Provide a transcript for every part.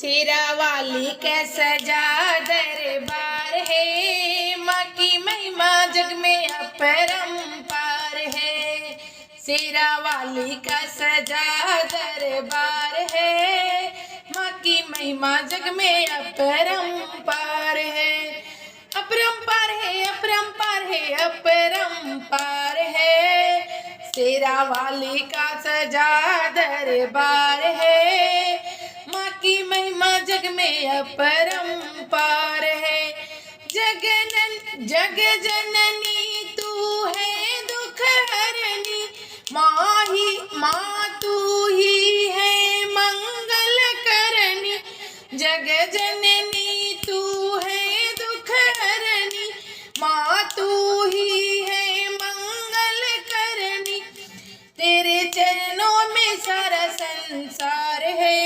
शेरा वाली का सजा दरबार है, माँ की महिमा जग में अपरंपार है। शेरा वाली का सजा दरबार है, माँ की महिमा जग में अपरंपार है। अपरंपार है, अपरंपार है, अपरंपार है। शेरा वाली का सजा दरबार है, माँ की महिमा जग में अपरंपार है। जग जननी तू है दुख हरनी, माँ तू ही है मंगल करनी। जग जननी तू है दुख हरनी, माँ तू ही है मंगल करनी। तेरे चरणों में सारा संसार है,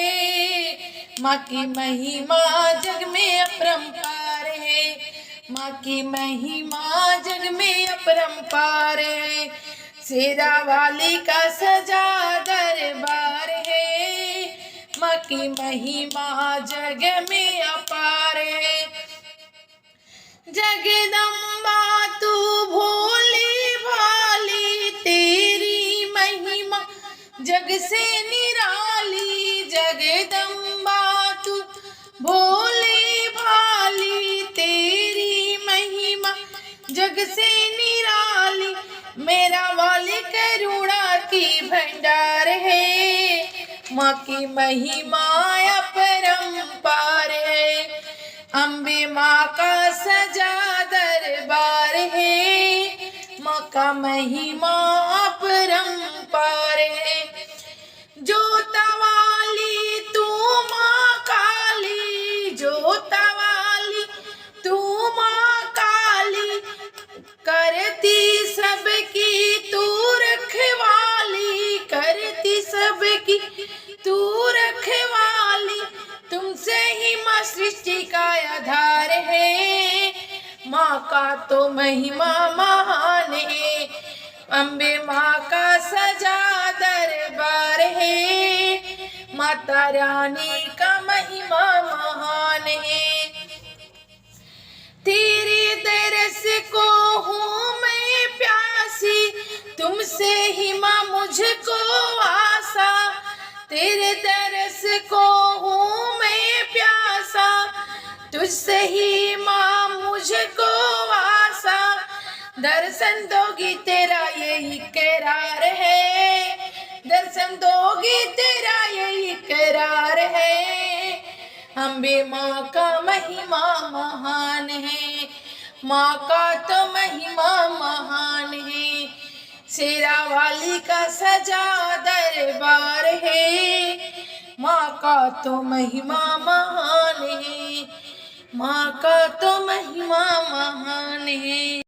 माँ की महिमा जग में अपरंपार है। माँ की महिमा जग में अपरंपार है। शेरा वाली का सजा दरबार है, माँ की महिमा जग में अपार है। जगदम्बा तू भोली भाली, तेरी महिमा जग से निराली। जगदम्बा तू भोली भाली, तेरी महिमा जग से निराली। मेरा वाली करुणा की भंडार है, माँ की महिमा अपरंपार है। अम्बे माँ का सजा दरबार है, माँ का महिमा अपरंपार है। जोता वाली तू माँ काली, जोता वाली तू माँ काली। करती सबकी तू रखवाली, करती सबकी तू रखवाली। तुमसे ही माँ सृष्टि का आधार है, माँ का तो महिमा महान है। अम्बे माँ का सजा दरबार है, माता रानी का महिमा महान है। तेरे दरस को हूँ मैं प्यासी, तुमसे ही माँ मुझको आसा। तेरे दरस को हूँ मैं प्यासा, तुझसे ही माँ मुझको आसा। दर्शन दोगी तेरा यही करार है, दर्शन दोगी तेरा यही करार है। अम्बे माँ का महिमा महान है, माँ का तो महिमा महान है। शेरा वाली का सजा दरबार है, माँ का तो महिमा महान है, माँ का तो महिमा महान है।